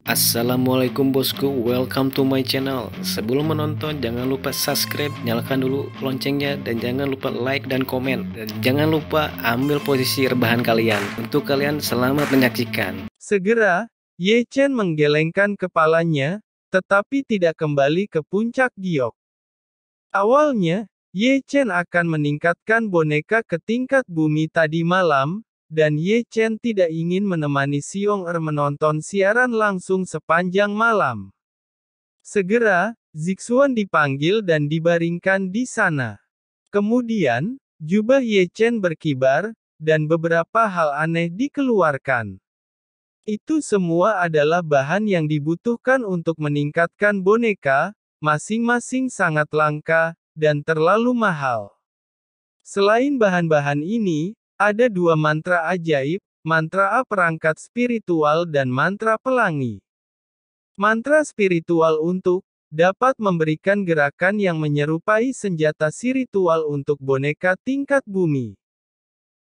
Assalamualaikum bosku, welcome to my channel. Sebelum menonton jangan lupa subscribe, nyalakan dulu loncengnya, dan jangan lupa like dan komen. Dan jangan lupa ambil posisi rebahan kalian. Untuk kalian selamat menyaksikan. Segera, Ye Chen menggelengkan kepalanya, tetapi tidak kembali ke puncak giok. Awalnya, Ye Chen akan meningkatkan boneka ke tingkat bumi tadi malam, dan Ye Chen tidak ingin menemani Xiong Er menonton siaran langsung sepanjang malam. Segera, Zixuan dipanggil dan dibaringkan di sana. Kemudian, jubah Ye Chen berkibar, dan beberapa hal aneh dikeluarkan. Itu semua adalah bahan yang dibutuhkan untuk meningkatkan boneka, masing-masing sangat langka, dan terlalu mahal. Selain bahan-bahan ini, ada dua mantra ajaib, mantra A perangkat spiritual dan mantra pelangi. Mantra spiritual untuk dapat memberikan gerakan yang menyerupai senjata spiritual untuk boneka tingkat bumi.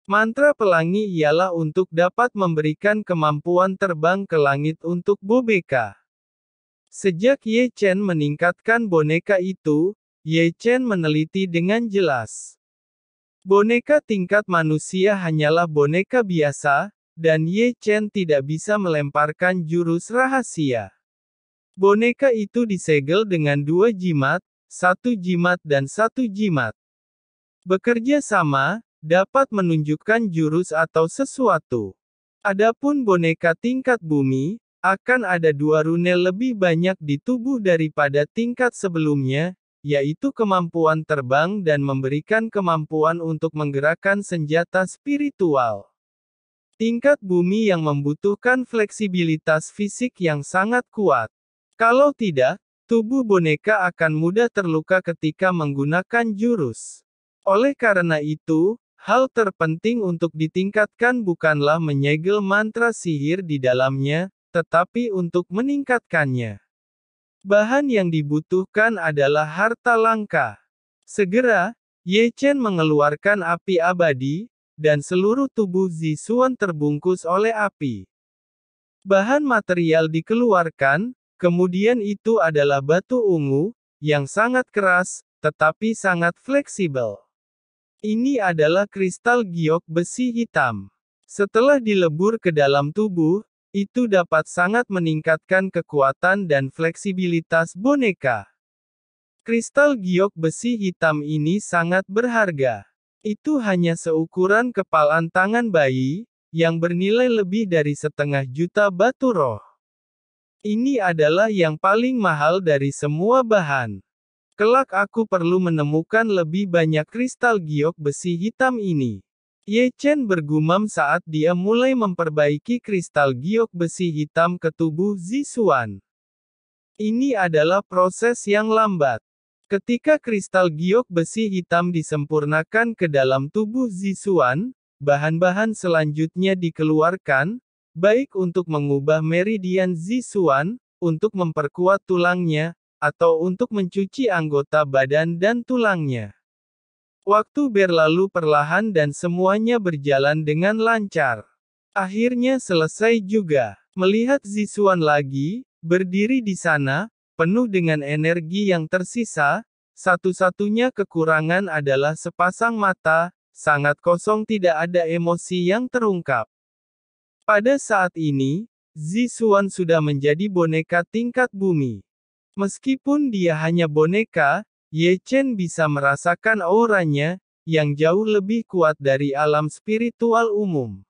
Mantra pelangi ialah untuk dapat memberikan kemampuan terbang ke langit untuk boneka. Sejak Ye Chen meningkatkan boneka itu, Ye Chen meneliti dengan jelas. Boneka tingkat manusia hanyalah boneka biasa, dan Ye Chen tidak bisa melemparkan jurus rahasia. Boneka itu disegel dengan dua jimat, satu jimat dan satu jimat. Bekerja sama, dapat menunjukkan jurus atau sesuatu. Adapun boneka tingkat bumi, akan ada dua rune lebih banyak di tubuh daripada tingkat sebelumnya, yaitu kemampuan terbang dan memberikan kemampuan untuk menggerakkan senjata spiritual. Tingkat bumi yang membutuhkan fleksibilitas fisik yang sangat kuat. Kalau tidak, tubuh boneka akan mudah terluka ketika menggunakan jurus. Oleh karena itu, hal terpenting untuk ditingkatkan bukanlah menyegel mantra sihir di dalamnya, tetapi untuk meningkatkannya. Bahan yang dibutuhkan adalah harta langka. Segera, Ye Chen mengeluarkan api abadi, dan seluruh tubuh Zixuan terbungkus oleh api. Bahan material dikeluarkan, kemudian itu adalah batu ungu, yang sangat keras, tetapi sangat fleksibel. Ini adalah kristal giok besi hitam. Setelah dilebur ke dalam tubuh, itu dapat sangat meningkatkan kekuatan dan fleksibilitas boneka. Kristal giok besi hitam ini sangat berharga. Itu hanya seukuran kepalan tangan bayi, yang bernilai lebih dari 1,5 juta batu roh. Ini adalah yang paling mahal dari semua bahan. Kelak aku perlu menemukan lebih banyak kristal giok besi hitam ini. Ye Chen bergumam saat dia mulai memperbaiki kristal giok besi hitam ke tubuh Zixuan. Ini adalah proses yang lambat. Ketika kristal giok besi hitam disempurnakan ke dalam tubuh Zixuan, bahan-bahan selanjutnya dikeluarkan, baik untuk mengubah meridian Zixuan, untuk memperkuat tulangnya, atau untuk mencuci anggota badan dan tulangnya. Waktu berlalu perlahan dan semuanya berjalan dengan lancar. Akhirnya selesai juga. Melihat Zixuan lagi, berdiri di sana, penuh dengan energi yang tersisa, satu-satunya kekurangan adalah sepasang mata, sangat kosong, tidak ada emosi yang terungkap. Pada saat ini, Zixuan sudah menjadi boneka tingkat bumi. Meskipun dia hanya boneka, Ye Chen bisa merasakan auranya, yang jauh lebih kuat dari alam spiritual umum.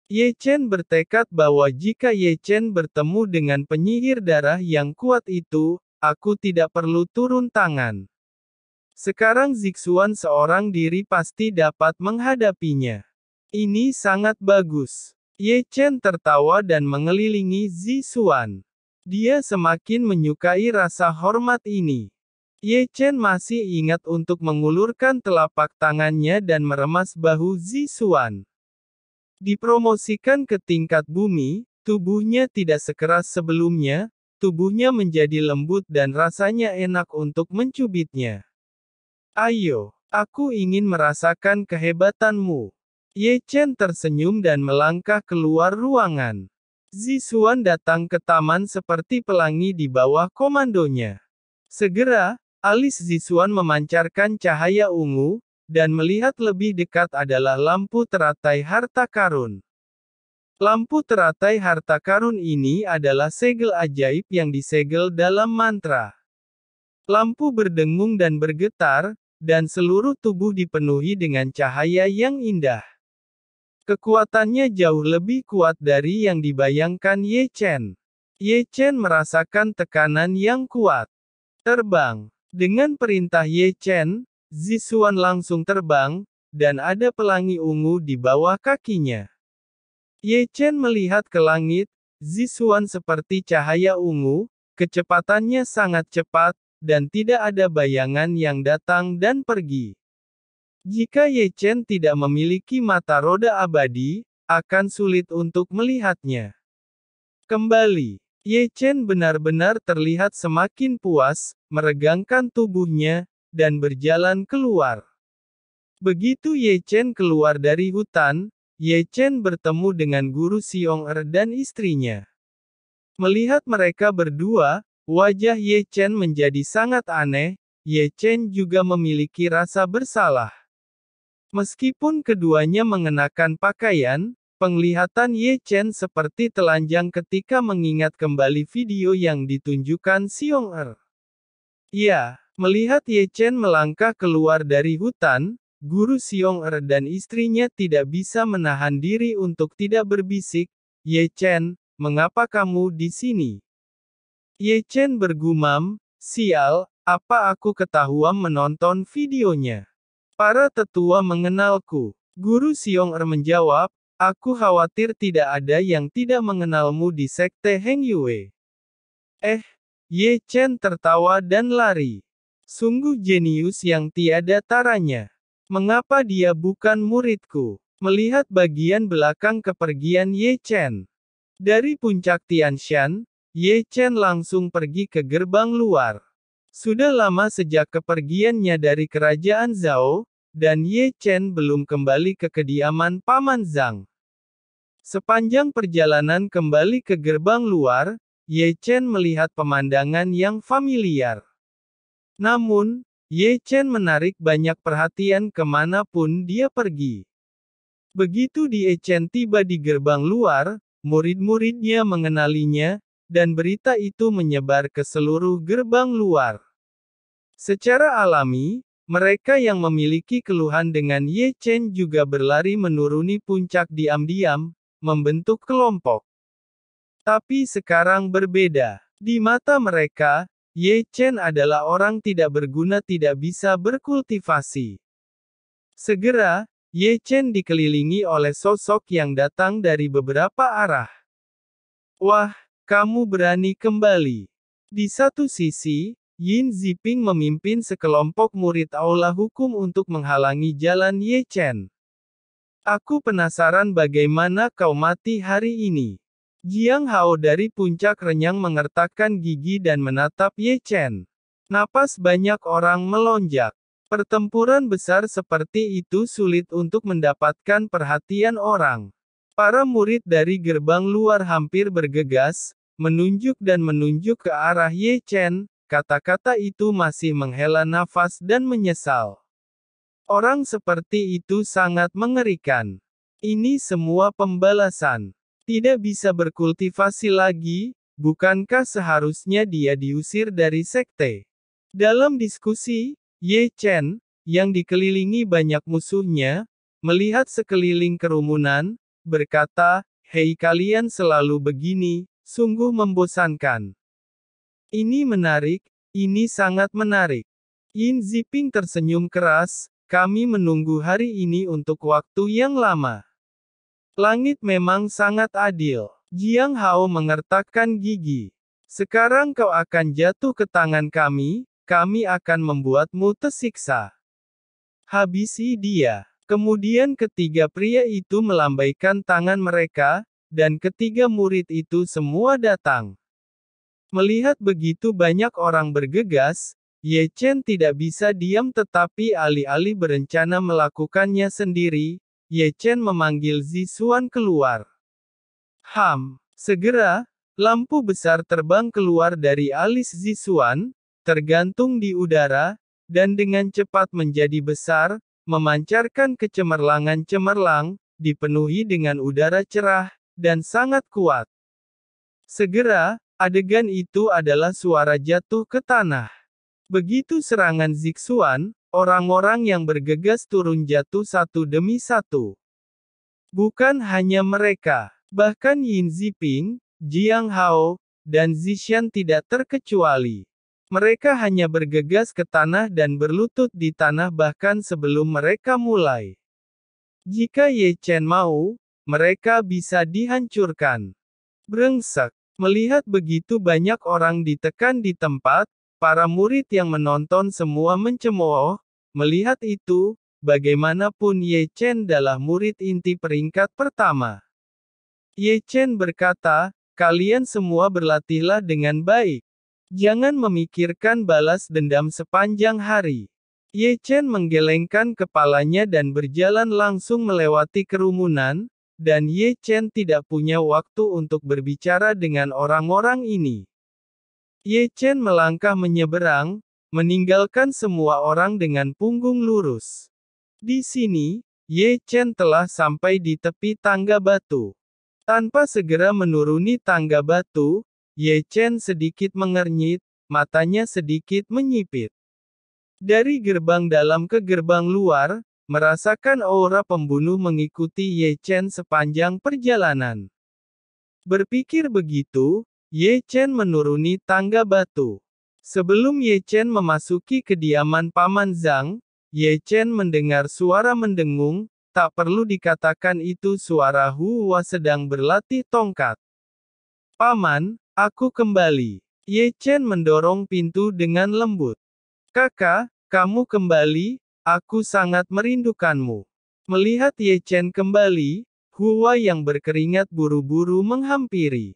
Ye Chen bertekad bahwa jika Ye Chen bertemu dengan penyihir darah yang kuat itu, aku tidak perlu turun tangan. Sekarang Zixuan seorang diri pasti dapat menghadapinya. Ini sangat bagus. Ye Chen tertawa dan mengelilingi Zixuan. Dia semakin menyukai rasa hormat ini. Ye Chen masih ingat untuk mengulurkan telapak tangannya dan meremas bahu Zixuan. Dipromosikan ke tingkat bumi, tubuhnya tidak sekeras sebelumnya, tubuhnya menjadi lembut dan rasanya enak untuk mencubitnya. Ayo, aku ingin merasakan kehebatanmu. Ye Chen tersenyum dan melangkah keluar ruangan. Zixuan datang ke taman seperti pelangi di bawah komandonya. Segera, alis Zixuan memancarkan cahaya ungu, dan melihat lebih dekat adalah lampu teratai harta karun. Lampu teratai harta karun ini adalah segel ajaib yang disegel dalam mantra. Lampu berdengung dan bergetar, dan seluruh tubuh dipenuhi dengan cahaya yang indah. Kekuatannya jauh lebih kuat dari yang dibayangkan Ye Chen. Ye Chen merasakan tekanan yang kuat. Terbang. Dengan perintah Ye Chen, Zixuan langsung terbang, dan ada pelangi ungu di bawah kakinya. Ye Chen melihat ke langit, Zixuan seperti cahaya ungu, kecepatannya sangat cepat, dan tidak ada bayangan yang datang dan pergi. Jika Ye Chen tidak memiliki mata roda abadi, akan sulit untuk melihatnya. Kembali. Ye Chen benar-benar terlihat semakin puas, meregangkan tubuhnya, dan berjalan keluar. Begitu Ye Chen keluar dari hutan, Ye Chen bertemu dengan Guru Xiong dan istrinya. Melihat mereka berdua, wajah Ye Chen menjadi sangat aneh. Ye Chen juga memiliki rasa bersalah. Meskipun keduanya mengenakan pakaian, penglihatan Ye Chen seperti telanjang ketika mengingat kembali video yang ditunjukkan Xiong. Ya, melihat Ye Chen melangkah keluar dari hutan, Guru Xiong dan istrinya tidak bisa menahan diri untuk tidak berbisik, "Ye Chen, mengapa kamu di sini?" Ye Chen bergumam, "Sial, apa aku ketahuan menonton videonya? Para tetua mengenalku." Guru Xiong menjawab, "Aku khawatir tidak ada yang tidak mengenalmu di sekte Heng Yue." Ye Chen tertawa dan lari. Sungguh jenius yang tiada taranya. Mengapa dia bukan muridku? Melihat bagian belakang kepergian Ye Chen. Dari puncak Tianshan, Ye Chen langsung pergi ke gerbang luar. Sudah lama sejak kepergiannya dari kerajaan Zhao, dan Ye Chen belum kembali ke kediaman Paman Zhang. Sepanjang perjalanan kembali ke gerbang luar, Ye Chen melihat pemandangan yang familiar. Namun, Ye Chen menarik banyak perhatian kemanapun dia pergi. Begitu Ye Chen tiba di gerbang luar, murid-muridnya mengenalinya, dan berita itu menyebar ke seluruh gerbang luar. Secara alami, mereka yang memiliki keluhan dengan Ye Chen juga berlari menuruni puncak diam-diam, membentuk kelompok. Tapi sekarang berbeda. Di mata mereka, Ye Chen adalah orang tidak berguna, tidak bisa berkultivasi. Segera, Ye Chen dikelilingi oleh sosok yang datang dari beberapa arah. "Wah, kamu berani kembali." Di satu sisi, Yin Ziping memimpin sekelompok murid aula hukum untuk menghalangi jalan Ye Chen. "Aku penasaran bagaimana kau mati hari ini." Jiang Hao dari puncak renyang mengertakkan gigi dan menatap Ye Chen. Napas banyak orang melonjak. Pertempuran besar seperti itu sulit untuk mendapatkan perhatian orang. Para murid dari gerbang luar hampir bergegas, menunjuk ke arah Ye Chen. Kata-kata itu masih menghela nafas dan menyesal. Orang seperti itu sangat mengerikan. Ini semua pembalasan. Tidak bisa berkultivasi lagi, bukankah seharusnya dia diusir dari sekte? Dalam diskusi, Ye Chen, yang dikelilingi banyak musuhnya, melihat sekeliling kerumunan, berkata, "Hei, kalian selalu begini, sungguh membosankan." "Ini menarik, ini sangat menarik." Yin Ziping tersenyum keras, "Kami menunggu hari ini untuk waktu yang lama." Langit memang sangat adil. Jiang Hao mengertakkan gigi. "Sekarang kau akan jatuh ke tangan kami akan membuatmu tersiksa." Habisi dia. Kemudian ketiga pria itu melambaikan tangan mereka, dan ketiga murid itu semua datang. Melihat begitu banyak orang bergegas, Ye Chen tidak bisa diam, tetapi alih-alih berencana melakukannya sendiri, Ye Chen memanggil Zixuan keluar. Segera, lampu besar terbang keluar dari alis Zixuan, tergantung di udara, dan dengan cepat menjadi besar, memancarkan kecemerlangan cemerlang, dipenuhi dengan udara cerah, dan sangat kuat. Segera, adegan itu adalah suara jatuh ke tanah. Begitu serangan Zixuan, orang-orang yang bergegas turun jatuh satu demi satu. Bukan hanya mereka, bahkan Yin Ziping, Jiang Hao, dan Zishan tidak terkecuali. Mereka hanya bergegas ke tanah dan berlutut di tanah bahkan sebelum mereka mulai. Jika Ye Chen mau, mereka bisa dihancurkan. Brengsek. Melihat begitu banyak orang ditekan di tempat, para murid yang menonton semua mencemooh. Melihat itu, bagaimanapun Ye Chen adalah murid inti peringkat pertama. Ye Chen berkata, kalian semua berlatihlah dengan baik. Jangan memikirkan balas dendam sepanjang hari. Ye Chen menggelengkan kepalanya dan berjalan langsung melewati kerumunan, dan Ye Chen tidak punya waktu untuk berbicara dengan orang-orang ini. Ye Chen melangkah menyeberang, meninggalkan semua orang dengan punggung lurus. Di sini, Ye Chen telah sampai di tepi tangga batu. Tanpa segera menuruni tangga batu, Ye Chen sedikit mengernyit, matanya sedikit menyipit. Dari gerbang dalam ke gerbang luar, merasakan aura pembunuh mengikuti Ye Chen sepanjang perjalanan. Berpikir begitu, Ye Chen menuruni tangga batu. Sebelum Ye Chen memasuki kediaman Paman Zhang, Ye Chen mendengar suara mendengung, tak perlu dikatakan itu suara Hua sedang berlatih tongkat. Paman, aku kembali. Ye Chen mendorong pintu dengan lembut. Kakak, kamu kembali, aku sangat merindukanmu. Melihat Ye Chen kembali, Hua yang berkeringat buru-buru menghampiri.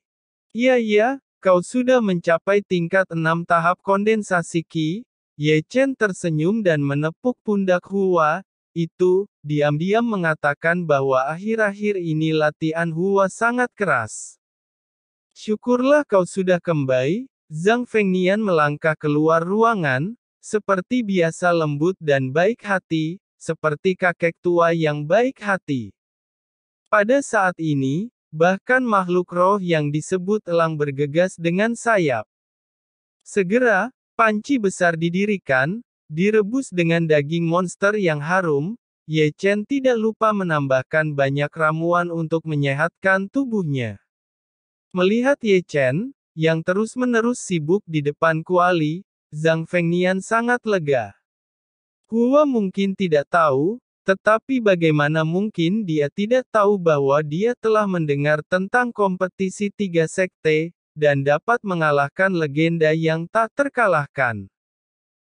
Iya, kau sudah mencapai tingkat 6 tahap kondensasi Qi. Ye Chen tersenyum dan menepuk pundak Hua. Itu, diam-diam mengatakan bahwa akhir-akhir ini latihan Hua sangat keras. Syukurlah kau sudah kembali. Zhang Fengnian melangkah keluar ruangan, seperti biasa lembut dan baik hati, seperti kakek tua yang baik hati. Pada saat ini, bahkan makhluk roh yang disebut elang bergegas dengan sayap. Segera, panci besar didirikan, direbus dengan daging monster yang harum. Ye Chen tidak lupa menambahkan banyak ramuan untuk menyehatkan tubuhnya. Melihat Ye Chen, yang terus-menerus sibuk di depan kuali, Zhang Fengnian sangat lega. Hua mungkin tidak tahu, tetapi bagaimana mungkin dia tidak tahu bahwa dia telah mendengar tentang kompetisi 3 sekte, dan dapat mengalahkan legenda yang tak terkalahkan.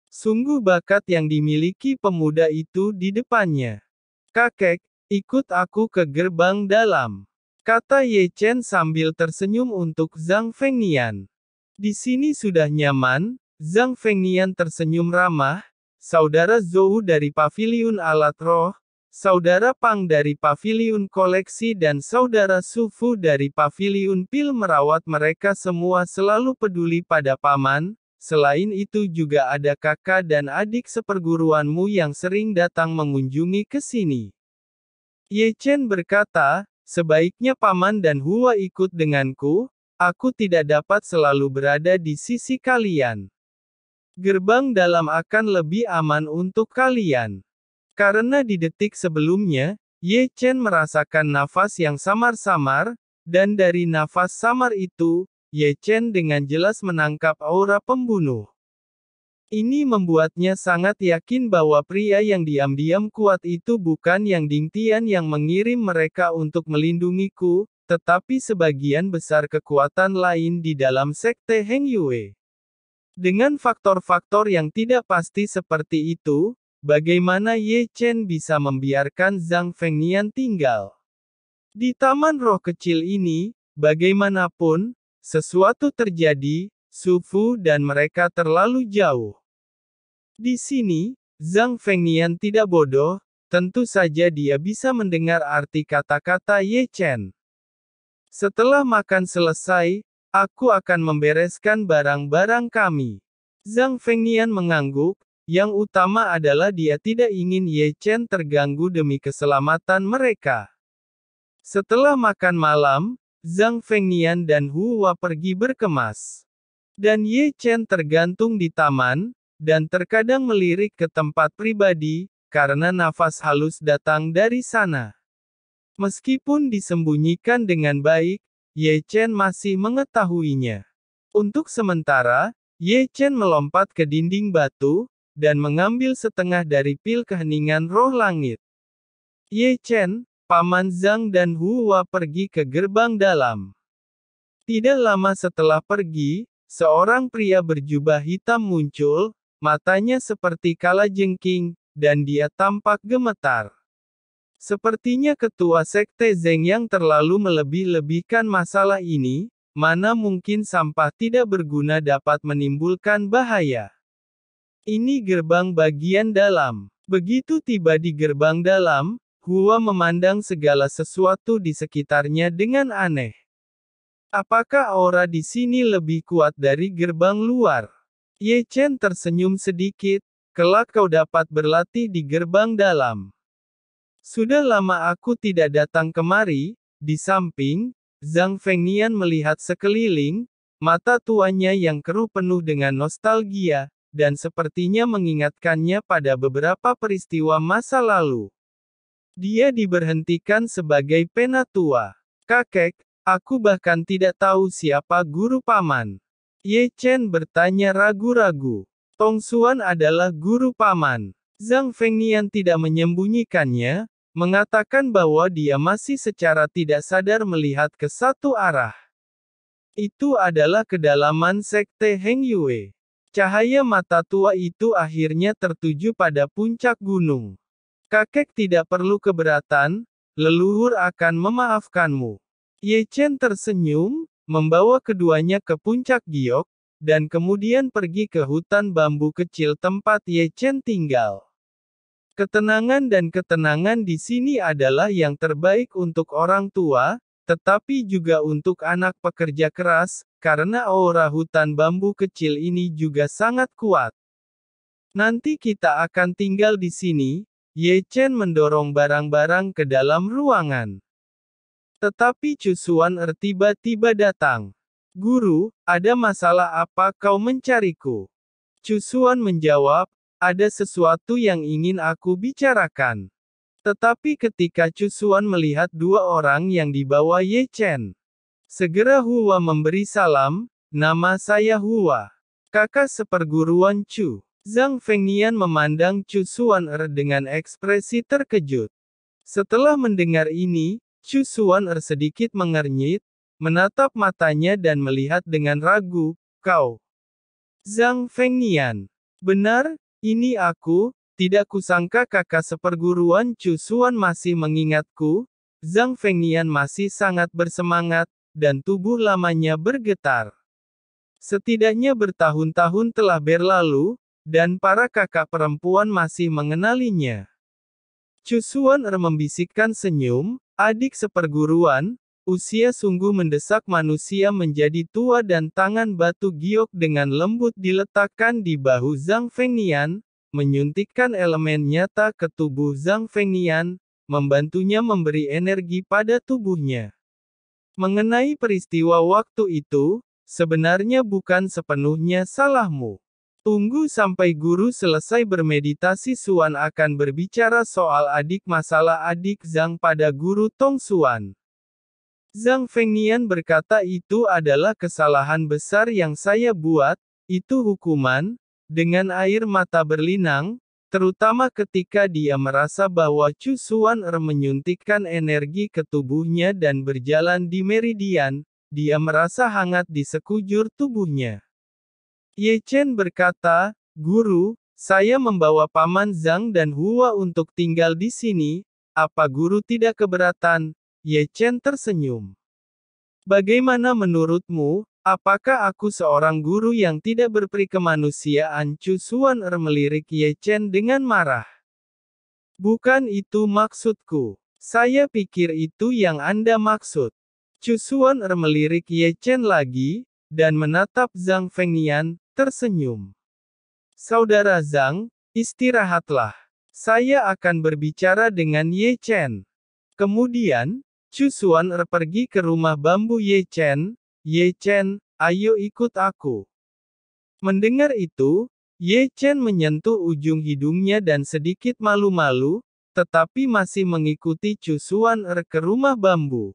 Sungguh bakat yang dimiliki pemuda itu di depannya. Kakek, ikut aku ke gerbang dalam. Kata Ye Chen sambil tersenyum untuk Zhang Fengnian. Di sini sudah nyaman, Zhang Fengnian tersenyum ramah. Saudara Zhou dari Paviliun Alat Roh, Saudara Pang dari Paviliun Koleksi dan Saudara Su Fu dari Paviliun Pil merawat mereka semua selalu peduli pada paman. Selain itu juga ada kakak dan adik seperguruanmu yang sering datang mengunjungi ke sini. Ye Chen berkata, sebaiknya paman dan Hua ikut denganku, aku tidak dapat selalu berada di sisi kalian. Gerbang dalam akan lebih aman untuk kalian. Karena di detik sebelumnya, Ye Chen merasakan nafas yang samar-samar, dan dari nafas samar itu, Ye Chen dengan jelas menangkap aura pembunuh. Ini membuatnya sangat yakin bahwa pria yang diam-diam kuat itu bukan Yang Dingtian yang mengirim mereka untuk melindungiku, tetapi sebagian besar kekuatan lain di dalam sekte Heng Yue. Dengan faktor-faktor yang tidak pasti seperti itu, bagaimana Ye Chen bisa membiarkan Zhang Fengnian tinggal? Di taman roh kecil ini, bagaimanapun, sesuatu terjadi, Su Fu dan mereka terlalu jauh. Di sini, Zhang Fengnian tidak bodoh, tentu saja dia bisa mendengar arti kata-kata Ye Chen. Setelah makan selesai, aku akan membereskan barang-barang kami. Zhang Fengnian mengangguk, yang utama adalah dia tidak ingin Ye Chen terganggu demi keselamatan mereka. Setelah makan malam, Zhang Fengnian dan Hua pergi berkemas. Dan Ye Chen tergantung di taman, dan terkadang melirik ke tempat pribadi, karena nafas halus datang dari sana. Meskipun disembunyikan dengan baik, Ye Chen masih mengetahuinya. Untuk sementara, Ye Chen melompat ke dinding batu, dan mengambil setengah dari pil keheningan roh langit. Ye Chen, Paman Zhang dan Hua pergi ke gerbang dalam. Tidak lama setelah pergi, seorang pria berjubah hitam muncul, matanya seperti kalajengking, dan dia tampak gemetar. Sepertinya ketua sekte Zheng yang terlalu melebih-lebihkan masalah ini, mana mungkin sampah tidak berguna dapat menimbulkan bahaya. Ini gerbang bagian dalam. Begitu tiba di gerbang dalam, Hua memandang segala sesuatu di sekitarnya dengan aneh. Apakah aura di sini lebih kuat dari gerbang luar? Ye Chen tersenyum sedikit, kelak kau dapat berlatih di gerbang dalam. Sudah lama aku tidak datang kemari. Di samping, Zhang Fengnian melihat sekeliling, mata tuanya yang keruh penuh dengan nostalgia, dan sepertinya mengingatkannya pada beberapa peristiwa masa lalu. Dia diberhentikan sebagai penatua. Kakek, aku bahkan tidak tahu siapa guru paman. Ye Chen bertanya ragu-ragu. Tong Xuan adalah guru paman. Zhang Fengnian tidak menyembunyikannya, mengatakan bahwa dia masih secara tidak sadar melihat ke satu arah. Itu adalah kedalaman sekte Heng Yue. Cahaya mata tua itu akhirnya tertuju pada puncak gunung. Kakek tidak perlu keberatan, leluhur akan memaafkanmu. Ye Chen tersenyum, membawa keduanya ke puncak giok, dan kemudian pergi ke hutan bambu kecil tempat Ye Chen tinggal. Ketenangan dan ketenangan di sini adalah yang terbaik untuk orang tua, tetapi juga untuk anak pekerja keras, karena aura hutan bambu kecil ini juga sangat kuat. Nanti kita akan tinggal di sini. Ye Chen mendorong barang-barang ke dalam ruangan. Tetapi Chu Xuan tiba-tiba datang. Guru, ada masalah apa kau mencariku? Chu Xuan menjawab, ada sesuatu yang ingin aku bicarakan. Tetapi ketika Chu Xuan melihat dua orang yang dibawa Ye Chen, segera Hua memberi salam, nama saya Hua. Kakak seperguruan Chu. Zhang Fengnian memandang Chu Xuan dengan ekspresi terkejut. Setelah mendengar ini, Chu Xuan sedikit mengernyit, menatap matanya dan melihat dengan ragu, kau. Zhang Fengnian. Benar, ini aku, tidak kusangka kakak seperguruan Chu Xuan masih mengingatku. Zhang Fengnian masih sangat bersemangat, dan tubuh lamanya bergetar. Setidaknya bertahun-tahun telah berlalu, dan para kakak perempuan masih mengenalinya. Chu Xuan membisikkan senyum, adik seperguruan, usia sungguh mendesak manusia menjadi tua dan tangan batu giok dengan lembut diletakkan di bahu Zhang Fengnian, menyuntikkan elemen nyata ke tubuh Zhang Fengnian, membantunya memberi energi pada tubuhnya. Mengenai peristiwa waktu itu, sebenarnya bukan sepenuhnya salahmu. Tunggu sampai guru selesai bermeditasi. Xuan akan berbicara soal masalah adik Zhang pada guru Tong Xuan. Zhang Fengnian berkata itu adalah kesalahan besar yang saya buat, itu hukuman, dengan air mata berlinang, terutama ketika dia merasa bahwa Chu Xuan menyuntikkan energi ke tubuhnya dan berjalan di meridian, dia merasa hangat di sekujur tubuhnya. Ye Chen berkata, Guru, saya membawa Paman Zhang dan Hua untuk tinggal di sini, apa guru tidak keberatan? Ye Chen tersenyum. Bagaimana menurutmu, apakah aku seorang guru yang tidak berperi kemanusiaan? Chu Xuan melirik Ye Chen dengan marah. Bukan itu maksudku. Saya pikir itu yang Anda maksud. Chu Xuan melirik Ye Chen lagi, dan menatap Zhang Fengnian, tersenyum. Saudara Zhang, istirahatlah. Saya akan berbicara dengan Ye Chen. Kemudian, Chu Xuan pergi ke rumah bambu Ye Chen. Ye Chen, ayo ikut aku. Mendengar itu, Ye Chen menyentuh ujung hidungnya dan sedikit malu-malu, tetapi masih mengikuti Chu Xuan ke rumah bambu.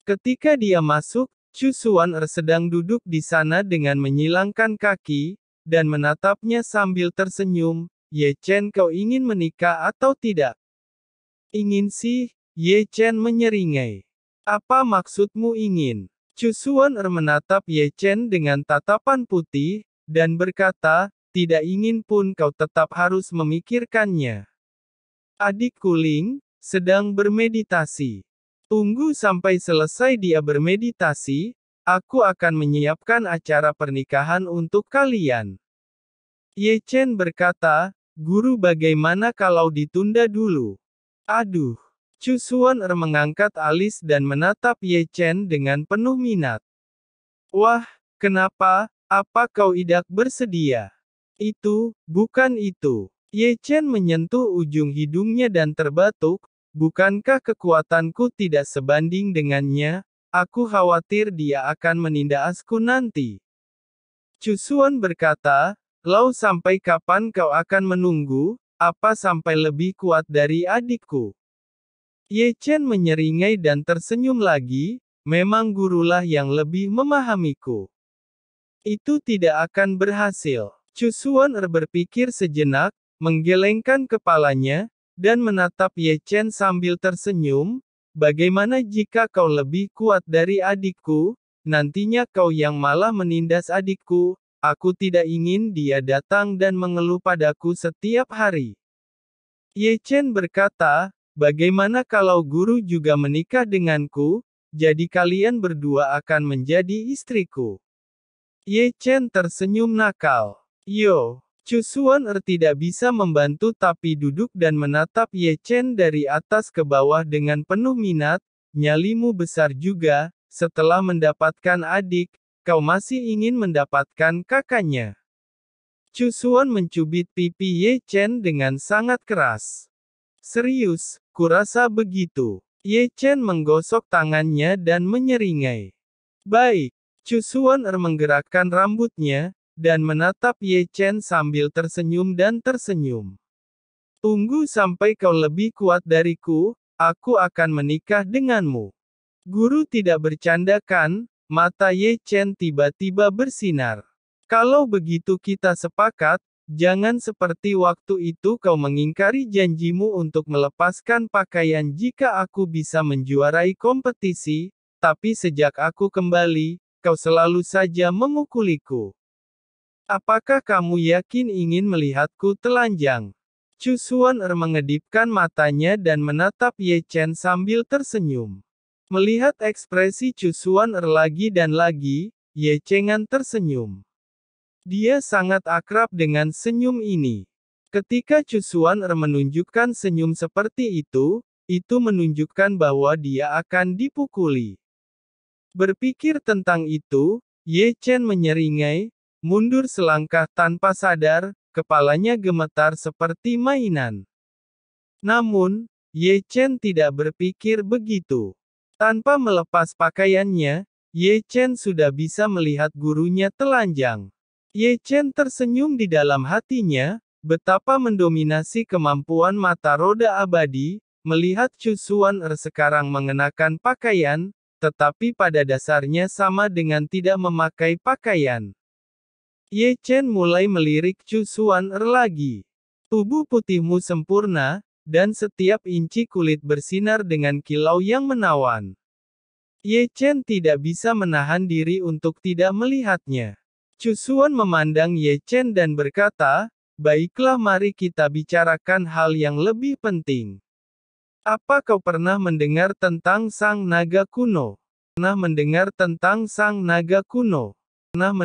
Ketika dia masuk, Chu Xuan sedang duduk di sana dengan menyilangkan kaki, dan menatapnya sambil tersenyum. Ye Chen, kau ingin menikah atau tidak? Ingin sih, Ye Chen menyeringai. Apa maksudmu ingin? Chu Xuan menatap Ye Chen dengan tatapan putih, dan berkata, tidak ingin pun kau tetap harus memikirkannya. Adikku Ling sedang bermeditasi. Tunggu sampai selesai dia bermeditasi, aku akan menyiapkan acara pernikahan untuk kalian. Ye Chen berkata, guru bagaimana kalau ditunda dulu? Aduh. Chu Xuan mengangkat alis dan menatap Ye Chen dengan penuh minat. Wah, kenapa? Apa kau tidak bersedia? Itu, bukan itu. Ye Chen menyentuh ujung hidungnya dan terbatuk. Bukankah kekuatanku tidak sebanding dengannya? Aku khawatir dia akan menindasku nanti. Chu Xuan berkata, Lau sampai kapan kau akan menunggu? Apa sampai lebih kuat dari adikku? Ye Chen menyeringai dan tersenyum lagi, memang gurulah yang lebih memahamiku. Itu tidak akan berhasil. Chu Xuan berpikir sejenak, menggelengkan kepalanya, dan menatap Ye Chen sambil tersenyum. Bagaimana jika kau lebih kuat dari adikku? Nantinya kau yang malah menindas adikku. Aku tidak ingin dia datang dan mengeluh padaku setiap hari. Ye Chen berkata, bagaimana kalau guru juga menikah denganku? Jadi kalian berdua akan menjadi istriku. Ye Chen tersenyum nakal. Yo, Chu Xuan tidak bisa membantu tapi duduk dan menatap Ye Chen dari atas ke bawah dengan penuh minat. Nyalimu besar juga, setelah mendapatkan adik, kau masih ingin mendapatkan kakaknya. Chu Xuan mencubit pipi Ye Chen dengan sangat keras. Serius, kurasa begitu. Ye Chen menggosok tangannya dan menyeringai. Baik. Chu Xuan menggerakkan rambutnya, dan menatap Ye Chen sambil tersenyum dan tersenyum. Tunggu sampai kau lebih kuat dariku, aku akan menikah denganmu. Guru tidak bercanda kan? Mata Ye Chen tiba-tiba bersinar. Kalau begitu kita sepakat, jangan seperti waktu itu kau mengingkari janjimu untuk melepaskan pakaian jika aku bisa menjuarai kompetisi, tapi sejak aku kembali, kau selalu saja memukuliku. Apakah kamu yakin ingin melihatku telanjang? Chu Xuan mengedipkan matanya dan menatap Ye Chen sambil tersenyum. Melihat ekspresi Chu Xuan lagi dan lagi, Ye Chen tersenyum. Dia sangat akrab dengan senyum ini. Ketika Chu Xuan menunjukkan senyum seperti itu menunjukkan bahwa dia akan dipukuli. Berpikir tentang itu, Ye Chen menyeringai, mundur selangkah tanpa sadar, kepalanya gemetar seperti mainan. Namun, Ye Chen tidak berpikir begitu. Tanpa melepas pakaiannya, Ye Chen sudah bisa melihat gurunya telanjang. Ye Chen tersenyum di dalam hatinya, betapa mendominasi kemampuan mata roda abadi, melihat Chu Xuan sekarang mengenakan pakaian, tetapi pada dasarnya sama dengan tidak memakai pakaian. Ye Chen mulai melirik Chu Xuan lagi. Tubuh putihmu sempurna, dan setiap inci kulit bersinar dengan kilau yang menawan. Ye Chen tidak bisa menahan diri untuk tidak melihatnya. Chu Xuan memandang Ye Chen dan berkata, baiklah mari kita bicarakan hal yang lebih penting. Apa kau pernah mendengar tentang Sang Naga Kuno? Pernah mendengar tentang Sang Naga Kuno? Pernah